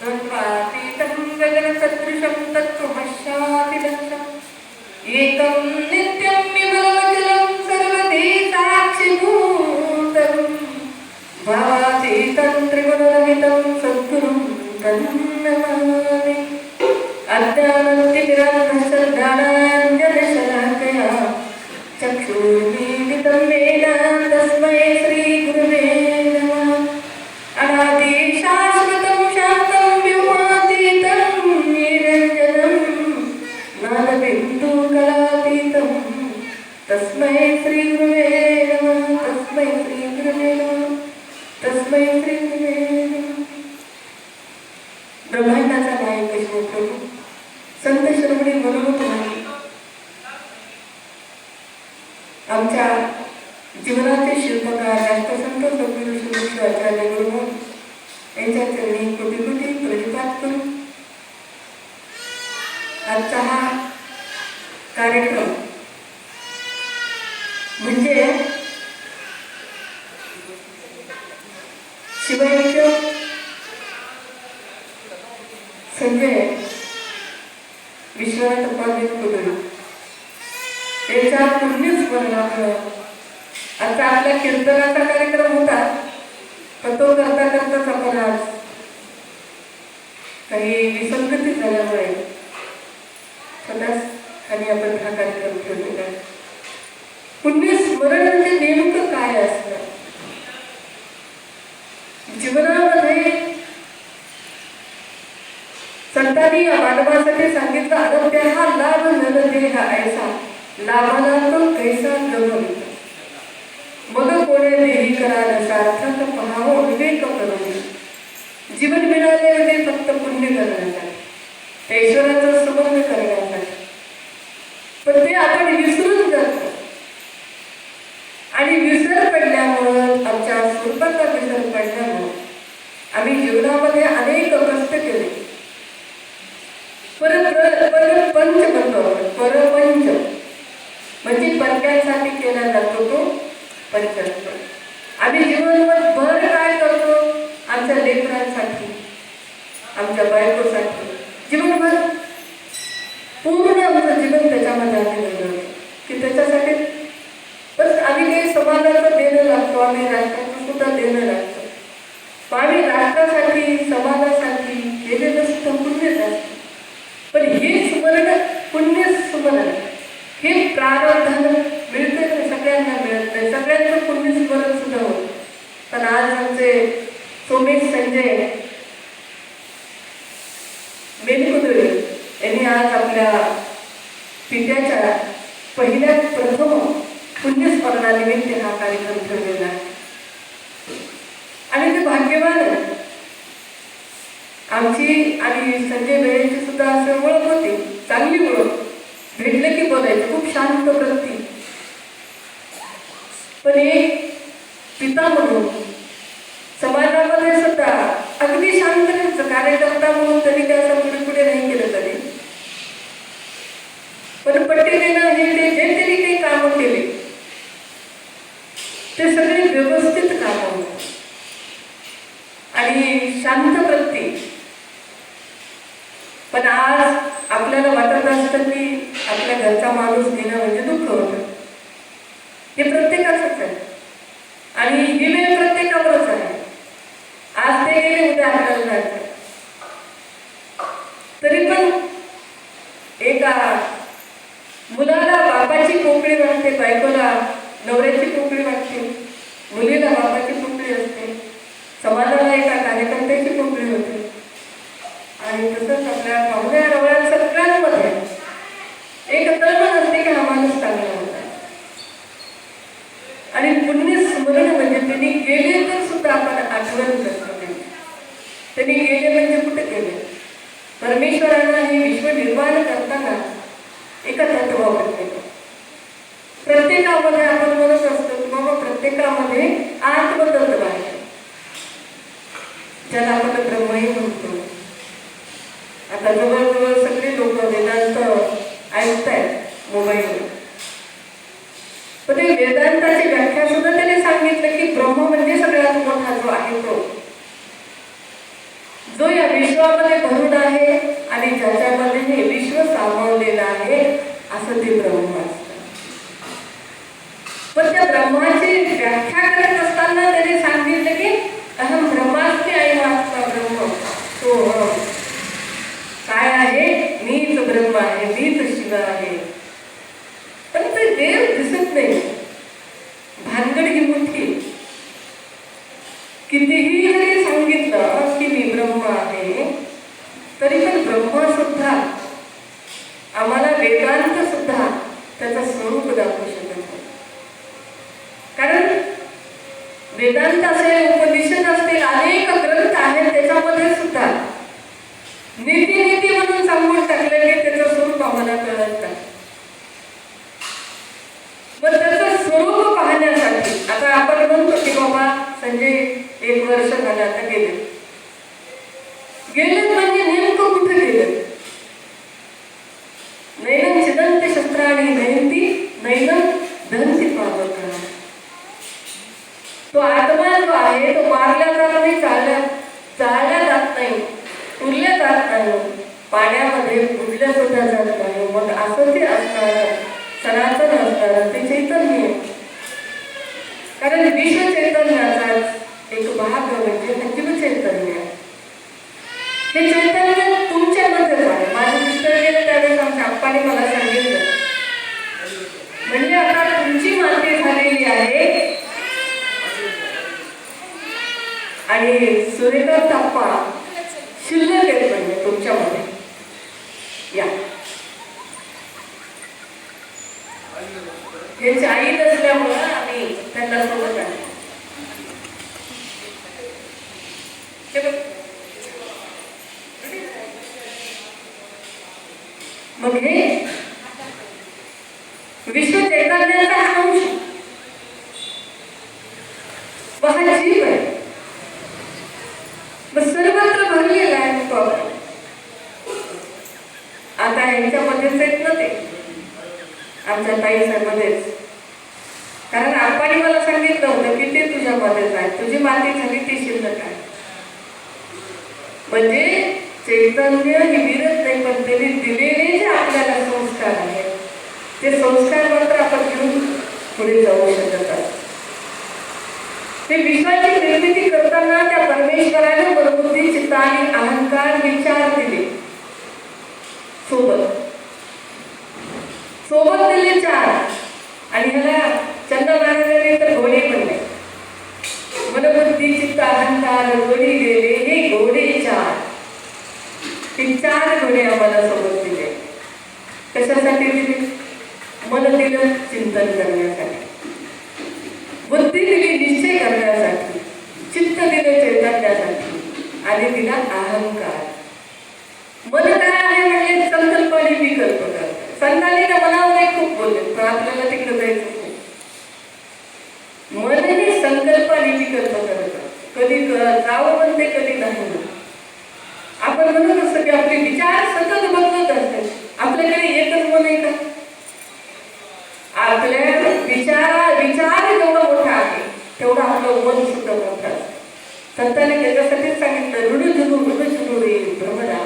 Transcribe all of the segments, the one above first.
तत्त्वातीतं गगनसदृशं तत्त्वमस्यादिलक्षम् एकं नित्यं विमलमचलं सर्वधी साक्षिभूतं भावातीतं त्रिगुणरहितं सद्गुरुं तन्नमामि। अज्ञानतिमिरान्धश्रद्धानाञ्जनशलाकया चक्षुर्मीलितं येन तस्मै श्रीगुरुवे नमः। अनादि शाश्वतं शान्तं व्योमातीतं निरञ्जनं नादबिन्दुकलातीतं तस्मै श्रीगुरुवे नमः। तस्मै श्रीगुरुवे नमः। तस्मै श्रीगुरुवे नमः। ब्रह्मांडाचा नायक प्रभू संत श्रवणी मनोहर तुम्ही आमच्या जीवनाचे शिल्पकार राष्ट्रसंत सद्गुरू श्री आचार्य गुरु यांच्या चरणी कोटी कोटी प्रणिपात करू आजचा हा कार्यक्रम म्हणजे शिवैक्य संजय विश्वनाथ उपाध्याय कुलगुरू त्यांच्या पुण्यस्मरणार्थ आता आपल्या कीर्तनाचा कार्यक्रम होता पण तो करता करताच आपण आज काही विसंगती झाल्यामुळे स्वतःच आणि आपण हा कार्यक्रम ठेवलेला आहे। पुण्यस्मरण म्हणजे नेमकं काय असतं जीवनामध्ये संतांनी या मानवासाठी सांगितलं अनंत्य हा लाभ नरदेह ऐसा लाभाला तो कैसा गमविता मग कोणे देही कराल सार्थक पहावं विवेक करून जीवन मिळाले म्हणजे फक्त पुण्य करण्यासाठी त्या ईश्वराचं स्मरण करण्यासाठी पण ते आपण विसरून जातो आणि विसर पडल्यामुळं आमच्या स्वरूपाचा विसर पडल्यामुळं आम्ही जीवनामध्ये अनेक कष्ट केले परपंच म्हणतो परपंच म्हणजे परक्यांसाठी केला जातो तो पंचस्व। आम्ही जीवनभर काय करतो आमच्या लेकरांसाठी आमच्या बायकोसाठी जीवनभर पूर्ण आमचं जीवन त्याच्यामध्ये आम्ही घडवतो की त्याच्यासाठी बस आम्ही काही समाजाचं देणं लागतो आम्ही राष्ट्राचं सुद्धा देणं लागतो आम्ही राष्ट्रासाठी समाजासाठी केलेलं सुद्धा पुण्यच असतं पण हे स्मरण पुण्य स्मरण हे प्रारब्धानं मिळते सगळ्यांना मिळत नाही सगळ्यांचं पुण्य स्मरण सुद्धा होत पण आज आमचे सोमेश संजय मेनकुदळे यांनी आज आपल्या पित्याच्या पहिल्या प्रथम पुण्यस्मरणानिमित्त हा कार्यक्रम ठेवलेला आहे आणि ते भाग्यवान आहे। आमची आणि संजय बेळेंची सुद्धा असं ओळख होती चांगली ओळख भेटले की बोलायचं खूप शांत वृत्ती पण एक पिता म्हणून समाजामध्ये सुद्धा अगदी शांत कार्यकर्ता म्हणून त्यांनी काय असं पुढे पुढे नाही केलं कधी पण पट्टीने हे जे त्यांनी काही कामं केली ते सगळे व्यवस्थित कामं होते आणि शांत वृत्ती पण आज आपल्याला वाटत असतं की आपल्या घरचा माणूस गेला म्हणजे दुःख होतं हे प्रत्येकाचंच आहे आणि ही वेळ प्रत्येकावरच आहे आज ते गेले उद्या आपल्याला जायचं तरी पण एका मुलाला बापाची पोकळी वाटते बायकोला नवऱ्याची पोकळी वाटते मुलीला बापाची पोकळी असते समाजाला एका कार्यकर्त्याची पोकळी होते आणि तसंच आपल्या पाहुण्या रवळ्या सगळ्यांमध्ये एक तळमळ असते की हा माणूस चांगला होता आणि पुण्य स्मरण म्हणजे त्यांनी गेले तर सुद्धा आपण आठवण करतो त्यांनी गेले म्हणजे कुठे गेले परमेश्वरांना हे विश्व निर्माण करताना एका तत्वावर केलं प्रत्येकामध्ये आपण म्हणत असतो की बाबा प्रत्येकामध्ये आत्मतत्व आहे ज्याला आपण ब्रह्मही म्हणतो आता जवळजवळ सगळे लोक वेदांत ऐकतायत मोबाईलवर पण ते वेदांताची व्याख्या सुद्धा त्याने सांगितलं की ब्रह्म म्हणजे सगळ्यात मोठा जो आहे तो जो या विश्वामध्ये भरून आहे आणि ज्याच्यामध्ये हे विश्व सामावलेलं आहे, असं ते ब्रह्म असतं. पण त्या ब्रह्माची व्याख्या करत असताना त्याने सांगितलं की अहम ब्रह्मास्मि अयमात्मा ब्रह्म. तो काय आहे? मीच ब्रह्म आहे, मीच शिव आहे. पण ते देव दिसत नाही. भानगड ही मोठी. कितीही जरी सांगितलं की मी ब्रह्म आहे, तरी पण ब्रह्म सुद्धा आम्हाला वेदांत सुद्धा त्याचं स्वरूप दाखवू शकत नाही. कारण वेदांत असेल, उपनिषद असतील, अनेक ग्रंथ आहेत, त्याच्यामध्ये सुद्धा नीती म्हणून सांगून टाकले की त्याचं स्वरूप आम्हाला कळत नाही. मग त्याचं स्वरूप पाहण्यासाठी आता आपण म्हणतो की बाबा संजय 1 वर्ष झालं आता गेले म्हणजे नेमकं कुठे गेलं? नैनम छिदंती शस्त्राणी नयंती नैनम दहंती पावका. तो आत्मा जो आहे तो मारला जात नाही, चालल्या जात नाही, उरल्या जात नाही, पाण्यामध्ये बुडल्या सुद्धा जात नाही. मग असं ते असणार सनातन असणार ते चैतन्य. कारण विश्व चैतन्याचा एक भाग म्हणजे जीव चैतन्य. हे चैतन्य तुमच्यामध्येच आहे. माझे मिस्टर गेले त्यावेळेस आमच्या आप्पाने मला सांगितलं, म्हणजे आता तुमची माती झालेली आहे आणि सूर्यकांत आप्पा शिल्लक आहेत म्हणजे तुमच्यामध्ये. या यांची आई नसल्यामुळं आम्ही त्यांना सोबत आहे. मग हे विश्व चैतन्याचा अंश हा जीव आहे. मग सर्वत्र भरलेला आहे तो. आता यांच्यामध्येच आहेत ना ते, आमच्या ताईसामध्येच. कारण आप्पाने मला सांगितलं होतं की ते तुझ्यामध्येच आहे, तुझी माती झाली ती शिल्लक आहे. म्हणजे चैतन्य ही विरत नाही, पण त्यांनी दिलेले जे आपल्याला संस्कार आहेत ते संस्कार मात्र आपण घेऊन पुढे जाऊ शकत आहोत. ते विश्वाची निर्मिती करताना त्या परमेश्वराने मनोबुद्धी, चित्त आणि अहंकार विचार दिले. सोबत दिले 4. आणि ह्याला चंदा महाराजांनी तर घोडे म्हणले. मनोबुद्धी, चित्त, अहंकार घोडी गेले, हे घोडे 4. ते 4 घोडे आम्हाला सोबत दिले. कशासाठी दिले? मन दिलं चिंतन करण्यासाठी, बुद्धी दिली निश्चय करण्यासाठी, चित्त दिले चैतन्यासाठी आणि दिला अहंकार. मन काय आहे म्हणजे संकल्प आणि विकल्प करतात. संतांनी त्या मनावर खूप बोलले, पण आपल्याला तिकडे जायचं नाही. मन हे संकल्प आणि विकल्प करतात. कधी जावं म्हणते, कधी नाही. आपण म्हणत असतो की आपले विचार सतत बदलत असतात. आपल्याकडे एकच मन आहे का? आपल्या विचार जेवढा मोठा आहे तेवढा आपलं मन सुद्धा मोठा आहे. संतांनी त्याच्यासाठीच सांगितलं, ऋणझुरू रे भ्रमरा.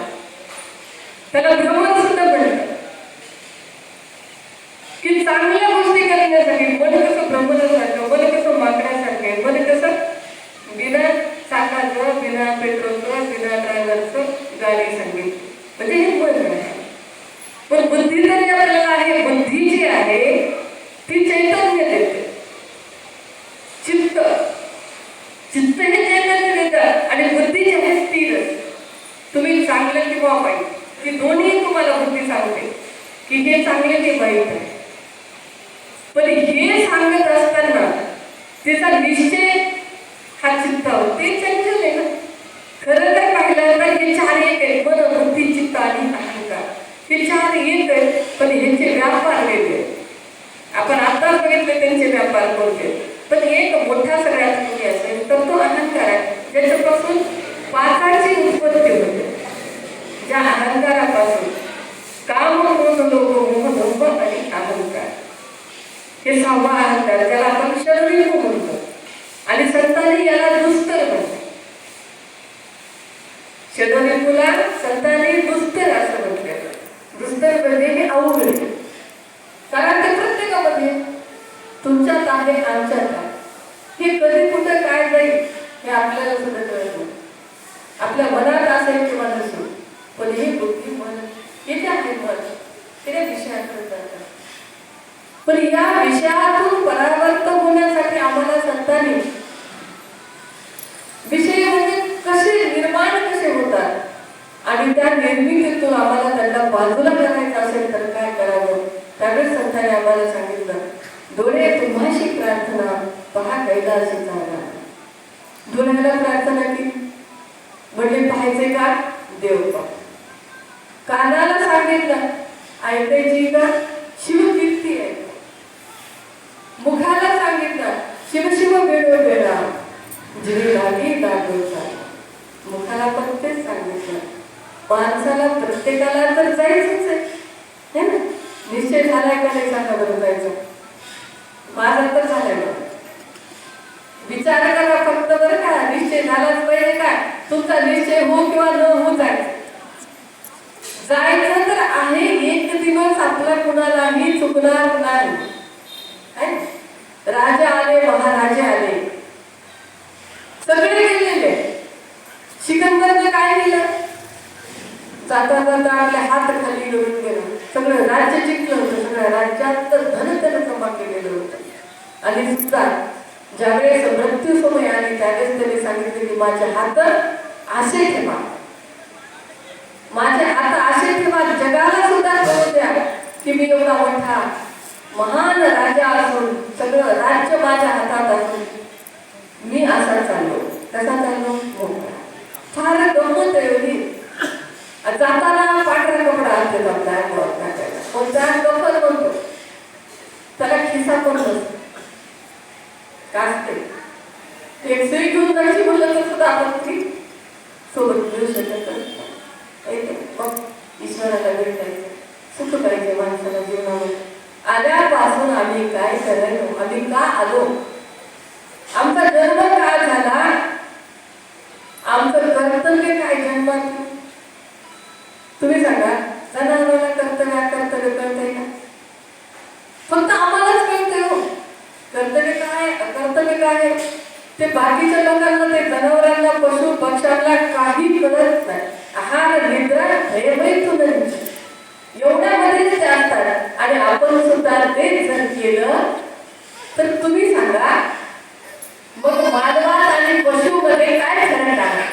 त्याला भ्रमण सुद्धा म्हणतात की चांगल्या गोष्टी करण्यासाठी. मन कसं भ्रमणासारखं, मन कसं माकडासारखं आहे, मन कसं बिना चाकाचं, बिना पेट्रोलचं, बिना ड्रायव्हरचं गाडी सांगितली, म्हणजे हे मन आहे. पण बुद्धी तरी आपल्याला आहे. बुद्धी जी आहे ती चैतन्य देते. चित्त हे चैतन्य देतात आणि बुद्धी जी आहे स्थिर. तुम्ही चांगलं किंवा वाईट, की दोन्ही तुम्हाला बुद्धी सांगते की हे चांगले ते वाईट आहे. पण हे सांगत असताना त्याचा निश्चय हा चित्तावर, ते चंचल आहे ना. खरं तर पाहिलं तर हे 4 एक आहेत. मन, बुद्धी, चित्त आणि अहंकार. हे 4 एक आहेत, पण ह्यांचे व्यापार वेगळे. आपण आताच बघितले त्यांचे व्यापार कोणते. पण एक मोठा सगळ्यात कोणी असेल तर तो अहंकार आहे, ज्याच्यापासून 5ची उत्पत्ती होते. ज्या अहंकारापासून काम, क्रोध, लोभ, मोह, दंभ आणि अहंकार, हे 6वा अहंकार, ज्याला आपण शरीर म्हणतो. आणि संतांनी याला दुस्तर म्हणतात. षडरिपुला संतांनी दुस्तर असं म्हटलेलं. दुस्तर म्हणजे हे अवघड, कारण ते प्रत्येकामध्ये तुमच्यात आहे, आमच्यात आहे. हे कधी कुठं काय जाईल हे आपल्याला सुद्धा कळत नाही. आपल्या मनात असेल किंवा नसेल, पण हे बुद्धी मन येते आहे, मन त्या विषयाकडे जातात. पण या विषयातून परावर्त होण्यासाठी आम्हाला संतांनी विषय म्हणजे कसे निर्माण कसे होतात आणि त्या निर्मितीतून आम्हाला त्यांना बाजूला करायचं असेल तर काय करावं. त्यावेळेस संतांनी आम्हाला सांगितलं, डोळे तुम्हाशी प्रार्थना पहा कैलासी जागा. डोळ्याला प्रार्थना केली म्हणजे पाहायचे का देव पहा. कानाला सांगितलं ऐकायची का शिवकीर्ती आहे. मुखाला सांगितलं शिव शिव वेळो वेळा जिरी लागी दागोचा. मुखाला पण तेच सांगितलं. माणसाला प्रत्येकाला तर जायचंच आहे ना. निश्चय झालाय का नाही सांगा बरं जायचं. माझा तर झालाय बरं. विचार करा फक्त बरं का. निश्चय झालाच पाहिजे का. तुमचा निश्चय हो किंवा न हो जायचं. जायचं तर आहे. एक दिवस आपला कुणालाही चुकणार नाही. राजा आले, महाराजे आले, सगळे गेलेले. सिकंदरने काय केलं, जाता जाता आपले हात खाली घेऊन गेला. सगळं राज्य जिंकलं होतं. सगळ्या राज्यात धन त्यानं जमा केलेलं होतं. आणि सुद्धा ज्यावेळेस मृत्यू समय आली त्यावेळेस त्याने सांगितले की माझे हात असे ठेवा, माझे हात असे ठेवा, जगाला सुद्धा कळू द्या की मी एवढा मोठा महान राजा असून सगळं राज्य माझ्या हातात असून मी असा चाललो. कसा चाललो, मोठा. फार गंमत आहे. जाताना पांढरा कपडा असतो आपला अंगावर टाकायला, पण त्या कपल म्हणतो त्याला खिसा पण नसतो. कासते एक सुई घेऊन जायची म्हणलं तर सुद्धा आपण ती सोबत घेऊ शकत नाही. मग ईश्वराला भेटायचं, सुख पाहिजे माणसाला जीवनामध्ये. आल्यापासून आम्ही काय करायलो, आम्ही का आलो, आमचा जन्म काय झाला, आमचं कर्तव्य काय जन्मात. तुम्ही सांगा, जनावराला कर्तव्य कळतंय का. फक्त आम्हालाच कळतंय हो कर्तव्य काय, अकर्तव्य काय. ते बाकीच्या लोकांना, ते जनावरांना, पशु पक्ष्यांना काही कळत नाही. आहार निद्रा भयभीत एवढ्यामध्येच ते असतात. आणि आपण सुद्धा तेच जर केलं तर तुम्ही सांगा मग मानवात आणि पशुमध्ये काय फरक आहे.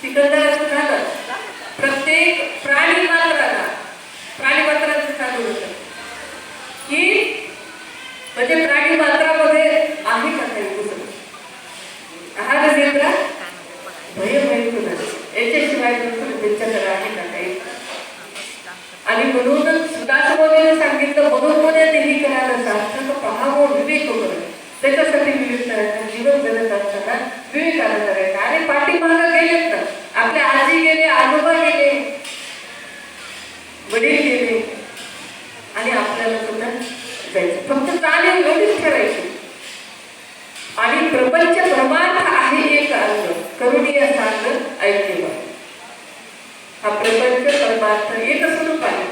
सिकंदराचं झालं. प्रत्येक प्राणी मात्राचं चालू होतं की म्हणजे प्राणी मात्रामध्ये आहे का काही कुठं. आहार निद्रा भयभीत याच्याशिवाय त्यांच्याकडे आहे का काही. आणि म्हणून सुदासोबाने सांगितलं, म्हणून तेही करायला सार्थक पहावं विवेक करून. त्याच्यासाठी विवेक करायचा. जीवन जगत असताना विवेकाला करायचा. आणि पाठीमागं गेलेत ना, आपल्या आजी गेले, आजोबा गेले, वडील गेले, आणि आपल्याला सुद्धा जायचं. फक्त जाणीव एवढीच ठेवायची. आणि प्रपंच परमार्थ आहे एक अंग, करुणीय सांग ऐकले. हा प्रपंच परमार्थ एक स्वरूप आहे.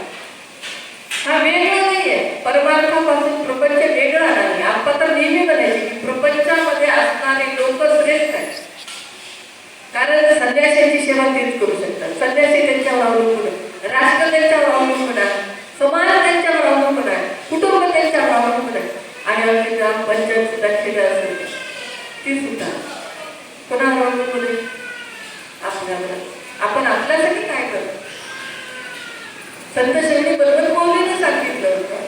हा वेगळा नाहीये. परमार्थापासून प्रपंच वेगळा नाही. आपण तर नेहमी म्हणायचे की प्रपंचामध्ये असणारे लोक श्रेष्ठ आहेत. कारण संन्याशाची सेवा तेच करू शकतात. संन्यासी त्यांच्यावर अवलंबून आहे, राष्ट्र त्यांच्यावर अवलंबून आहे, समाज त्यांच्यावर अवलंबून आहे, कुटुंब त्यांच्यावर अवलंबून आहे. आणि आपली ग्रामपंचायत सुद्धा खेळ असेल ती सुद्धा कोणावर अवलंबून आहे, आपल्यावर. आपण आपल्यासाठी काय करतो. संत शिवणी बरोबर मौलीने सांगितलं होतं.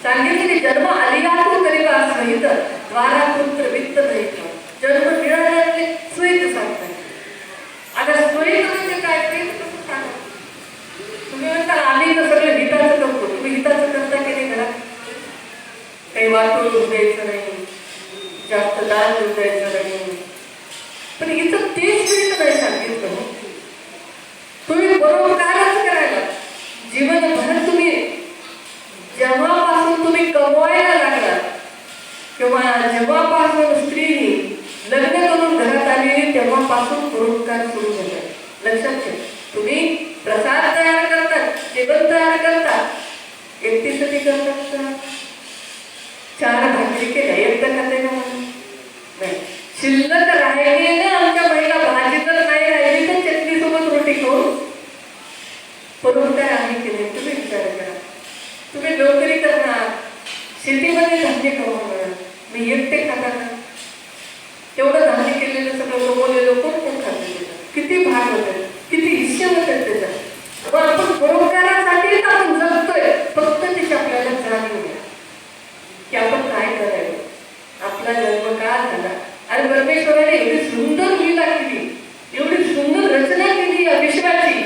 सांगितलं की जन्म आलियातून तरी का सहित द्वारातून वित्त रहित. जन्म मिळाल्याने स्वेत सांगतात. आता स्वेत म्हणजे काय ते कसं सांगा? तुम्ही म्हणता आम्ही तर सगळं हिताचं करतो. तुम्ही हिताचं करता की नाही घरात? काही वाटून द्यायचं नाही, जास्त दान देऊ द्यायचं नाही. पण इथं तेच स्वेत नाही सांगितलं. तुम्ही बरोबरच करायला जीवनभर तुम्ही जेव्हापासून तुम्ही कमवायला लागला किंवा जेव्हापासून स्त्री लग्न करून घरात आली तेव्हापासून परोपकार सुरू झाला. लक्षात ठेवा. तुम्ही प्रसाद तयार करतात, जेवण तयार करतात, एकटीसाठी करतात का? 4 भाकरी केल्या एकटं खाते ना नाही. शिल्लक राहिली ना आमच्या महिला भाजी तर नाही राहिली तर चटणी सोबत रोटी खाऊन परोपकार आम्ही केले. तुम्ही विचार करा. तुम्ही नोकरी करणार, शेतीमध्ये धान्य कमवणार, मी एकटे खाणार ना? तेवढं धान्य केलेलं सगळं कमवलेलं कोण कोण खाते? किती भाग होते, किती हिस्से होते त्याच्यात. पण आपण परोपकारासाठीच आपण जगतोय. फक्त त्याची आपल्याला जाणीव आहे की आपण काय करायचं, आपला जन्म का झाला. आणि परमेश्वराने एवढी सुंदर लीला केली, एवढी सुंदर रचना केली या विश्वाची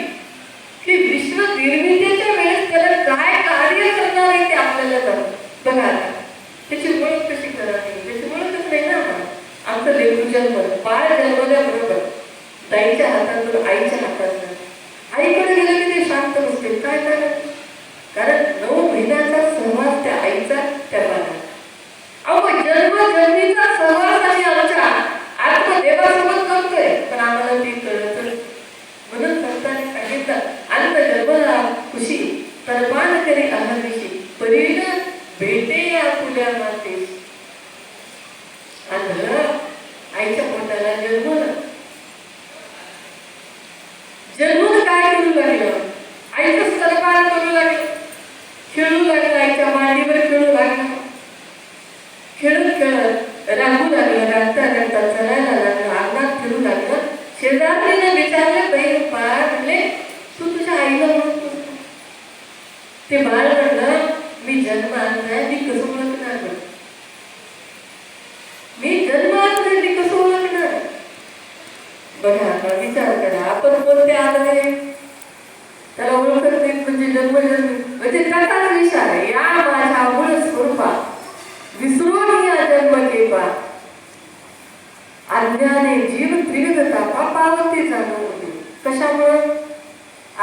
की विश्व निर्मितीच्या वेळेस त्याला काय कार्य करणार आहे ते आपल्याला जाणवतं. बघा त्याची ओळख कशी करावी, त्याची ओळखच नाही ना. आमचं लेकरू जन्म बाळ जन्मल्याबरोबर ताईच्या हातातून आईच्या हातात आईकडे गेलं की ते शांत नसते. काय झालं? कारण 9 महिन्याचा सहवास त्या आईचा त्या बाळाला. अहो जन्मजन्मीचा सहवास आम्ही आमच्या आत्मदेवासोबत करतोय, पण आम्हाला ती कळत. म्हणून संतांनी सांगितलं अंत जन्मला खुशी तरपान करी अहर्निशी परीन भेटे या फुल्या मातेस. आंधळ आईच्या पोटाला जन्मलं. जन्मून काय करू लागलं? आईचं स्तनपान करू लागलं, खेळू लागलं, आईच्या मांडीवर खेळू लागलं, खेळत खेळत राहू लागलं, रडता रडता चढायला लागलं, अंगणात फिरू लागलं. शेजारीने विचारले बहीण बाळ म्हणले तू तुझ्या आईला म्हणतो? ते बाळ म्हणलं मी जन्म आणलाय, मी कसं ओळखणार? मी जन्म आणलाय, मी कसं ओळखणार? बघा आता विचार करा. आपण कोणते आधारे त्याला ओळखत नाही म्हणजे जन्मजन्मी म्हणजे त्याचाच विचार आहे. या माझ्या मूळ स्वरूपा विसरून या जन्म केपा अज्ञाने जीव त्रिविध तापा पावते जाणवते. कशामुळं?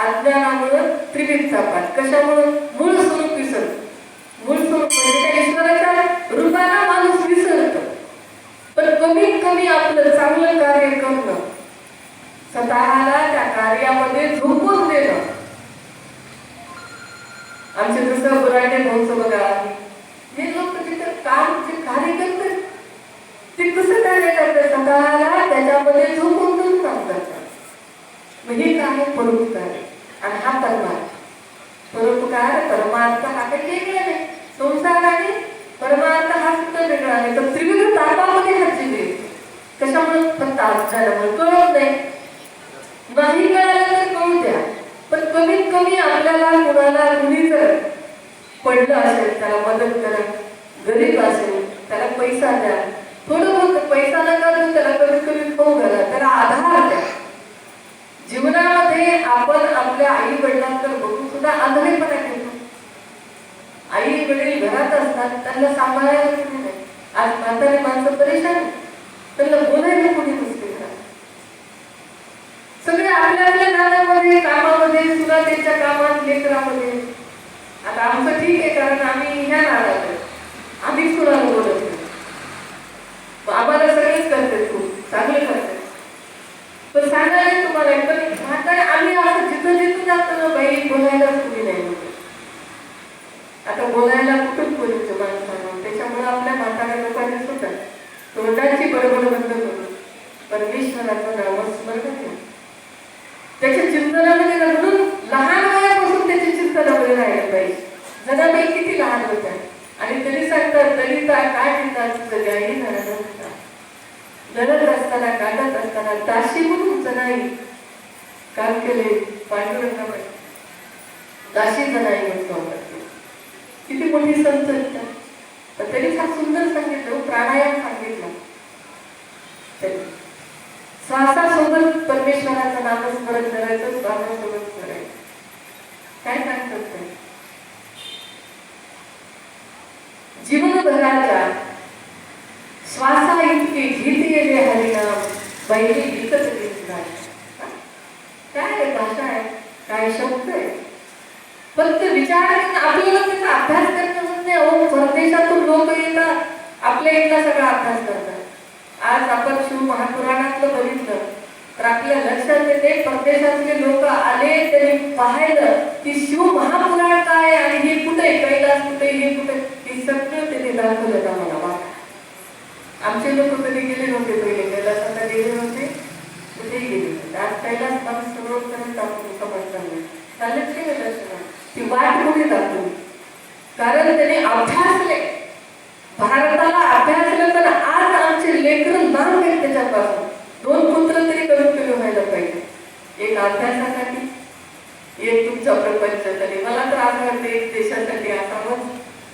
अज्ञानामुळं त्रिविध तापात. कशामुळं? मूळ स्वरूप विसरत. मूळ स्वरूप म्हणजे त्या ईश्वराच्या रूपाला माणूस विसरतो. पण कमीत कमी आपलं चांगलं कार्य करणं, स्वतःला त्या कार्यामध्ये झोपून देणं. आमचे जसं बुराटे भाऊचं बघा, हे लोक तिथं जे कार्य करतात ते कसं कार्य करतात? स्वतःला त्याच्यामध्ये झोपून देऊन काम करतात. म्हणजे काय? परोपकार. आणि हा परोपकार परमार्थ हा काही वेगळा नाही. संसार आणि परमार्थ हा सुद्धा वेगळा नाही. तर त्रिविध तापामध्ये हाची दे. कशामुळे? फक्त झाल्यामुळे कळत नाही कळालं तर कळू द्या. पण कमीत कमी आपल्याला कुणाला कुणी जर पडलं असेल त्याला मदत करा. गरीब असेल त्याला पैसा द्या. थोडं बहुत पैसा नका देऊ, त्याला कमीत कमी खाऊ घाला, त्याला आधार द्या. जीवनामध्ये आपण आपल्या आई वडिलांकडे बघून सुद्धा आधारपणा घेतो. आई वडील घरात असतात, त्यांना सांभाळायला कुणी नाही. आज म्हातारी माणसं परेशान, त्यांना बोलायला कुणी नसते. सगळे आपल्या आपल्या नादामध्ये, कामामध्ये, सुद्धा त्यांच्या कामात, लेकरामध्ये. आता आमचं ठीक आहे कारण आम्ही ह्या नादात आहे, आम्हीच कुणाला बोलत नाही. आम्हाला सगळेच करते, खूप चांगले करते. पण सांगायला तुम्हाला एकदम म्हातारे आम्ही असं जिथं जिथं जातो ना बाई बोलायलाच कुणी नाही म्हणतो. आता बोलायला कुठून बोलायचं माणसानं? त्याच्यामुळे आपल्या म्हाताऱ्या लोकांनी सुद्धा तोंडाची बडबड बंद करून परमेश्वराचं नामस्मरण केलं. त्याच्या चिंतनामध्ये म्हणून लहान वयापासून त्याच्या चिंतनामध्ये राहिलं पाहिजे. जनाबाई किती लहान होत्या आणि तरी सांगतात तरी काय म्हणतात जगाही झाला नव्हता. लढत असताना, काढत असताना दाशी म्हणून जनाई काम केले पांडुरंगामध्ये. दाशी जनाई करते. किती मोठी संत असतात. पण तरी फार सुंदर सांगितलं, प्राणायाम सांगितलं. श्वासासोबत परमेश्वराचं नामस्मरण करायचं, श्वासासोबत करायचं. काय सांगतात? जीवनभराच्या श्वासा इतके घेत गेले हरिनाम, बैली विकत घेतला. काय भाषा आहे, काय शब्द आहे. फक्त विचार आपल्याला त्याचा अभ्यास करणं होत नाही. अहो, परदेशातून लोक येतात, आपल्या इथला सगळा अभ्यास करतात. आज आपण शिव महापुराणातलं बघितलं तर आपल्या लक्षात येते, परदेशातले लोक आले त्यांनी पाहिलं की शिव महापुराण काय आणि हे कुठे, कैलास कुठे, हे कुठे, हे सगळं त्यांनी दाखवलं आम्हाला. आमचे लोक कधी गेले नव्हते, पहिले कैलासाला गेले नव्हते, कुठेही गेले नव्हते. आज कैलास मला सगळं करत आपण समजताना चालत केलं दर्शना ती वाट कुठे दाखवली. कारण त्याने अभ्यासले, भारताला अभ्यासलं. तर आज आमचे लेकरं लांब आहेत त्याच्यापासून. 2 पुत्र तरी कमी व्हायला पाहिजे. एक अभ्यासासाठी, एक तुमचा प्रपंचासाठी. मला तर असं वाटतं एक देशासाठी असावं.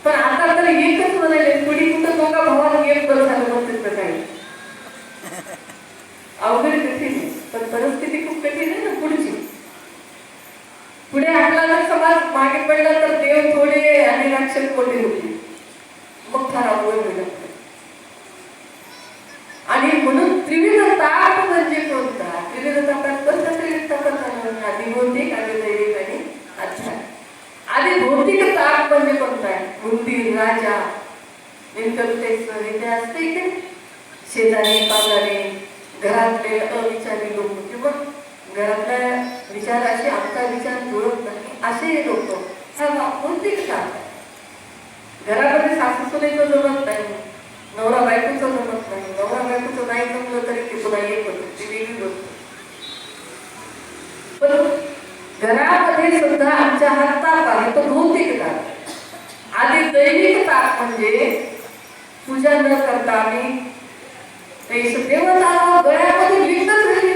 पण आता तर एकच म्हणाले, पुढे कुठं दोघा भावाला एक बरं झालं म्हणतात काही. अवघड कठीण आहे, पण परिस्थिती खूप कठीण आहे ना पुढची. पुढे आपला जर समाज मागे पडला तर देव थोडे आणि रक्षक मोठे होते, मग फार अवघड होईल. आणि म्हणून त्रिविध ताप म्हणजे कोणता? त्रिविध तापात कसं त्रिविध तापात आधी भौतिक, आधी दैविक आणि आध्यात्मिक. आधी भौतिक ताप म्हणजे कोणता आहे? मंदिर, राजा, इथे असते इथे शेजारी पाजारी, घरातले अविचारी लोक किंवा घरातल्या विचाराशी आमचा विचार जुळत नाही असे लोक, हा भौतिक ताप आहे. घरामध्ये सासू सुनेचं जमत नाही, नवरा बायकोचं जमत नाही. नवरा बायकोचं नाही जमलं तरी ते पुन्हा एक होतं, ती वेगळी गोष्ट. पण घरामध्ये सुद्धा आमच्या हात ताप आहे, तो भौतिक ताप. आधी दैविक ताप म्हणजे पूजा न करता आम्ही देवता गळ्यामध्ये लिंगच घाली.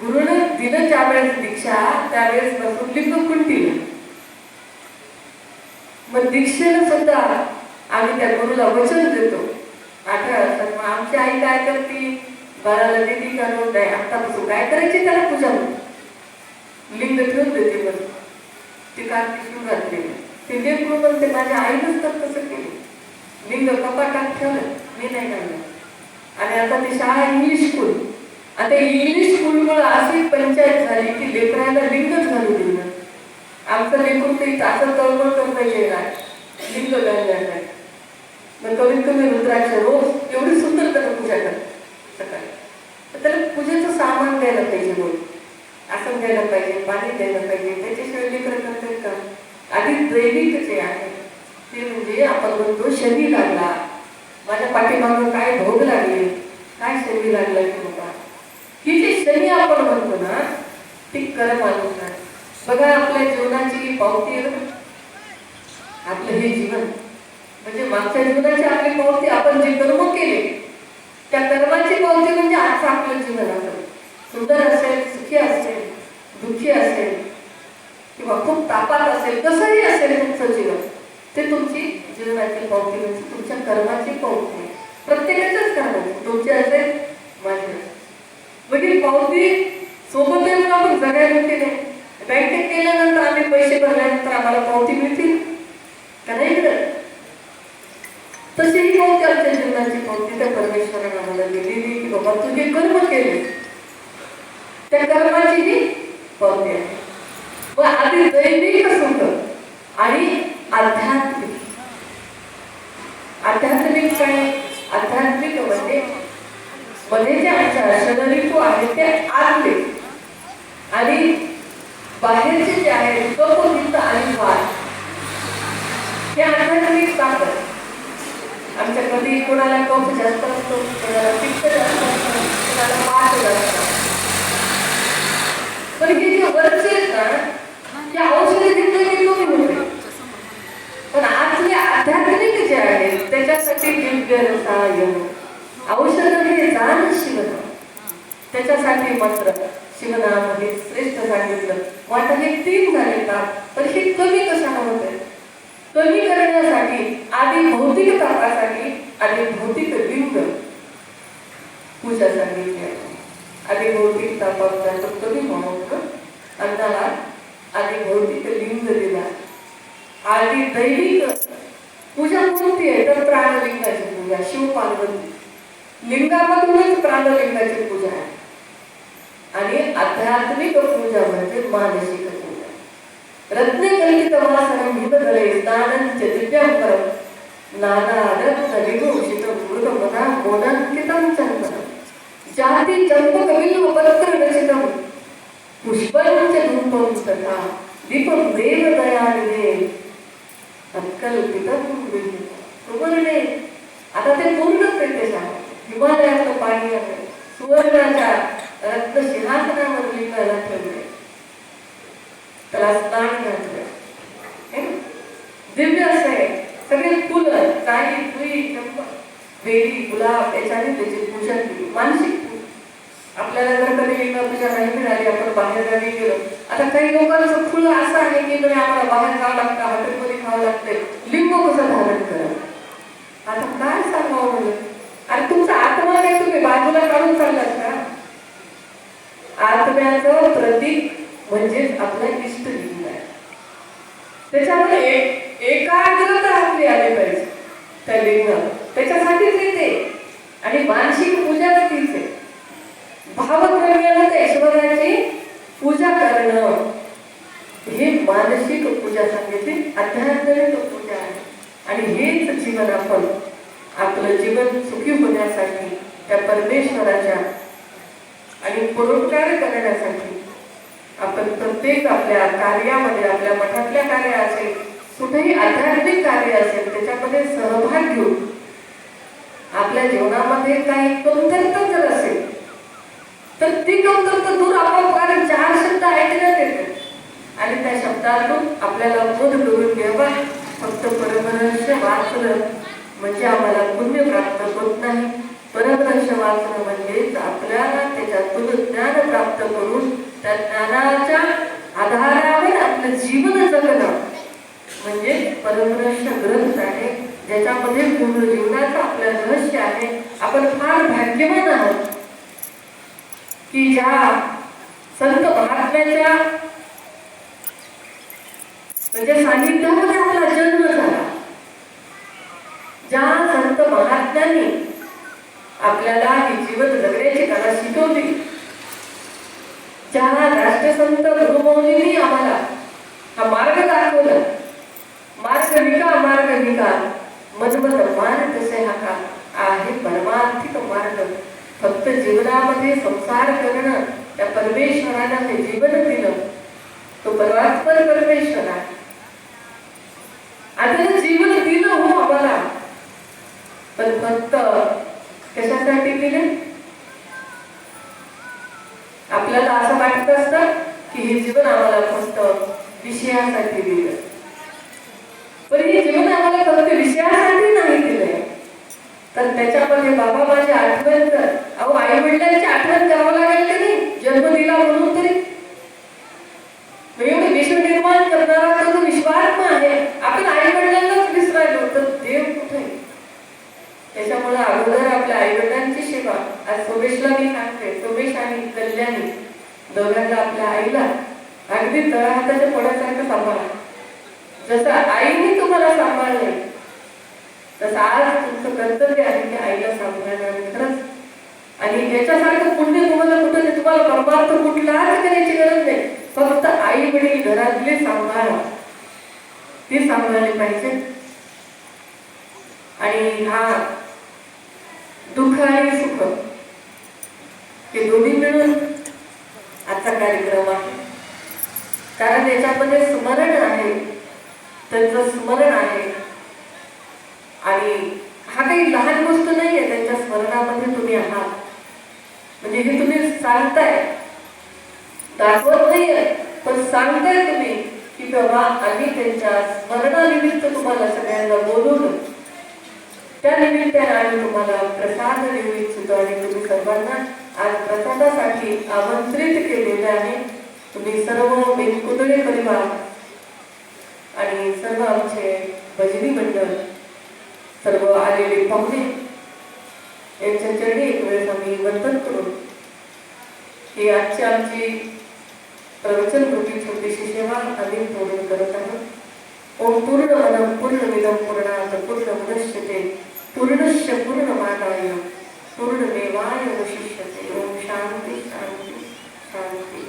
गुरुनं दिलं ज्यावेळेस दीक्षा, त्यावेळेस बसून लिंग कुंटीलं. मग दीक्षेला सुद्धा आम्ही त्या गुरुला वचन देतो. 18 वर्षात मग आमची आई काय करते, बाळाला दिदी करून नाही, आतापासून काय करायची त्याला पूजा म्हणून लिंग ठेवून देते. बस ती कार्तिक शिवरात्री ते लेकरू म्हणते माझ्या आईनंच तर तसं केलं, लिंग कपाटात ठेवलं, मी नाही काढलं. आणि आता ती शाळा इंग्लिश स्कूल, आता इंग्लिश स्कूलमुळे अशी पंचायत झाली की लेकरायला लिंगच घालू दिलं. आमचं लेकरू तर असं तळमळ करता येणार लिंग घालणार नाही. मग कमीत कमी रुद्राक्ष रोज एवढी सुंदर त्याला पूजा करत सकाळी. तर त्याला पूजेचं सामान द्यायला पाहिजे, रोज आसन द्यायला पाहिजे, पाणी द्यायला पाहिजे. त्याच्याशिवाय लेकरं करतात का? आधी दैविक जे आहे ते म्हणजे आपण म्हणतो शनी लागला, माझ्या पाठीमागं काय भोग लागले, काय शनी लागला की बाबा, ही जी शनी आपण म्हणतो ना ती कर्म अनुसार. बघा आपल्या जीवनाची पावती आहे ना, आपलं हे जीवन म्हणजे मागच्या जीवनाची आपली पावती. आपण जे कर्म केले त्या कर्माची पावती म्हणजे आजचं आपलं जीवन असेल, सुंदर असेल, सुखी असेल, दुःखी असेल किंवा खूप तापात असेल, कसंही असेल तुमचं जीवन, ते तुमची जीवनाची पावती म्हणजे तुमच्या कर्माची पावती. प्रत्येकाच्याच कर्माची, तुमची असेल माझी असेल. म्हणजे पावती सोबत येऊन आपण जगायला केले. बँकेत गेल्यानंतर आम्ही पैसे भरल्यानंतर आम्हाला पावती मिळतील का? नाही मिळत. तशी ही पावती आमच्या जीवनाची पावती त्या परमेश्वराने आम्हाला दिलेली की बाबा तू जे कर्म केले त्या कर्माची ही पावती आहे. मग आधी दैविक सुख आणि आध्यात्मिक. आध्यात्मिक काय? आध्यात्मिक म्हणजे मध्ये जे आमच्या शरीरिक आहे ते आतले आणि बाहेरचे जे आहे कपहित आणि वाद हे आध्यात्मिक ताकद. आमच्या कधी कोणाला कफ जास्त असतो, कोणाला पित्त जास्त असतो, कोणाला वात जास्त असतो. पण हे जे वरचे आहेत ना ते औषधी दिले कमी होते. पण आजचे आध्यात्मिक जे आहे त्याच्यासाठी दिव्य रसायन औषध हे जाण शिवण. त्याच्यासाठी मात्र शिवनामध्ये श्रेष्ठ सांगितलं वाटा हे 3 झाले का, तर हे कमी कशाला होत आहे? कमी करण्यासाठी आधी भौतिक तापासाठी आधी भौतिक लिंग पूजा सांगितली आहे. आधी भौतिक तापाचा कमी म्हणून अन्नाला आधी भौतिक लिंग दिला. आधी दैविक पूजा कोणती आहे? तर प्राणलिंगाची पूजा, शिव पार्वती लिंगामधूनच प्राणलिंगाची पूजा आहे. आणि आध्यात्मिक पूजा म्हणजे मानसिक पूजा. रत्ने कल्पित वासनं भीमधरे स्नानंच दिव्यांबरं नाना रत्न विभूषित मृगमना मोनांकितं चन्दनं जाति चंपक बिल्व पत्र रचितं पुष्पंच धूपं तथा दीपं देवदयानिधे अत्कल्पितं सुवर्णे. आता ते पूर्णच येते सांग. हिमालयाचं पाणी आहे, सुवर्णाच्या रत्न सिंहासनावर लिंगाला ठेवले, त्याला स्नान घातलं. दिव्य असे सगळे फुलं, काही जुई, चंपा, बेली, गुलाब याच्याने त्याची पूजा केली. मानसिक पूजा. आपल्याला जर कधी लिंग पूजा नाही मिळाली, आपण बाहेर गावी गेलो. आता काही लोकांचं फुलं असं आहे की म्हणजे आम्हाला बाहेर जावं लागतं, हॉटेलमध्ये खावं लागतंय, लिंग कसं धारण करा. आता काय सांगावं म्हणलं? अरे तुमचा आत्मा काय तुम्ही बाजूला काढून चाललात का? आत्म्याचं प्रतीक म्हणजेच आपला इष्टलिंग आहे. त्याच्यामध्ये एकाग्रता आपली आली पाहिजे त्या लिंगात, त्याच्यासाठीच येते. आणि मानसिक पूजा तीच आहे. भावद्रव्यानं त्या ईश्वराची पूजा करणं हे मानसिक पूजा सांगितली, आध्यात्मिक पूजा आहे. आणि हेच जीवन आपण आपलं जीवन सुखी होण्यासाठी त्या परमेश्वराच्या आणि परोपकार करण्यासाठी आपण प्रत्येक आपल्या कार्यामध्ये, आपल्या मठातल्या कार्य असेल, कुठेही आध्यात्मिक कार्य असेल, त्याच्यामध्ये सहभाग घेऊन आपल्या जीवनामध्ये काही कमतरता जर असेल तर ती कमतरता दूर आपोआप 4 शब्द ऐकण्यात येते. आणि त्या शब्दातून आपल्याला बोध करून घ्यावा. फक्त परमहंस वाचलं म्हणजे आम्हाला पुण्य प्राप्त होत नाही. परमहंस वाचणं म्हणजेच आपल्याला त्याच्यातून ज्ञान प्राप्त करून त्या ज्ञानाच्या आधारावर आपलं जीवन जगणं म्हणजे परमहंस ग्रंथ आहे, ज्याच्यामध्ये पूर्ण जीवनाचं आपलं रहस्य आहे. आपण फार भाग्यवान आहोत की ज्या संत महात्म्याच्या म्हणजे सानिध्यामध्ये आपला जन्म झाला. ज्या संत महात्म्यांनी आपल्याला ही जीवन जगण्याची कला शिकवली, ज्या राष्ट्रसंत गुरुमौलींनी आम्हाला हा मार्ग दाखवला, मार्ग विका मधमत मान कसे हा का आहे परमार्थिक मार्ग. फक्त जीवनामध्ये संसार करणं, त्या परमेश्वराला हे जीवन दिलं, तो परमात्मा परमेश्वर आहे. आता जीवन दिलं हो आम्हाला, पण फक्त कशासाठी दिले? आपल्याला असं वाटत असतं की हे जीवन आम्हाला फक्त विषयासाठी दिलं, पण हे जीवन आम्हाला फक्त विषयासाठी नाही दिलंय. तर त्याच्यामध्ये बाबा माझी आठवण कर. अहो आई वडिलांची आठवण करावं लागेल की नाही? जन्म दिला म्हणून तरी एवढे विश्व निर्माण करणारा तो विश्वात्मा आहे. आपण आई वडिलांनाच विसरायलो तर देव कुठे? त्याच्यामुळे अगोदर आपल्या आई वडिलांची सेवा. आज सोमेशला मी सांगते, सोमेश आणि कल्याणी दोघांना आपल्या आईला अगदी तळहाताच्या पोळ्यासारखं सांभाळा. जसं आईने तुम्हाला सांभाळले तसं आज तुमचं कर्तव्य आहे की आईला सांभाळणं खरंच. आणि याच्यासारखं पुण्य तुम्हाला कुठं नाही. तुम्हाला परमार्थ कुठलाच करायची गरज नाही. फक्त आई वडील घरातले सांभाळा, ते सांभाळले पाहिजे. आणि हा दुःख आणि सुख हे दोन्ही मिळून आजचा कार्यक्रम आहे. कारण याच्यामध्ये स्मरण आहे, त्यांचं स्मरण आहे. आणि हा काही लहान गोष्ट नाही आहे. त्यांच्या स्मरणामध्ये तुम्ही आहात म्हणजे हे तुम्ही सांगताय, दाखवत नाहीये पण सांगताय तुम्ही की बाबा आम्ही त्यांच्या स्मरणानिमित्त तुम्हाला सगळ्यांना बोलवलं, त्या निमित्ताने आम्ही तुम्हाला प्रसाद देऊ इच्छितो. आणि तुम्ही सर्वांना आज प्रसादासाठी आमंत्रित केलेलं आहे. तुम्ही सर्व वेंकुदळे परिवार आणि सर्व आमचे भजनी मंडळ, सर्व आलेले पाहुणे यांच्या चरणी एक वेळेस आम्ही वंदन करू की आजची आमची प्रवचन रूपी छोटीशी सेवा आम्ही पूर्ण करत आहोत. ओम पूर्णमदं पूर्णमिदं पूर्णात् पूर्णमुदच्यते पूर्णस्य पूर्णमादाय पूर्णमेवावशिष्यते. ओम शांती शांती शांती.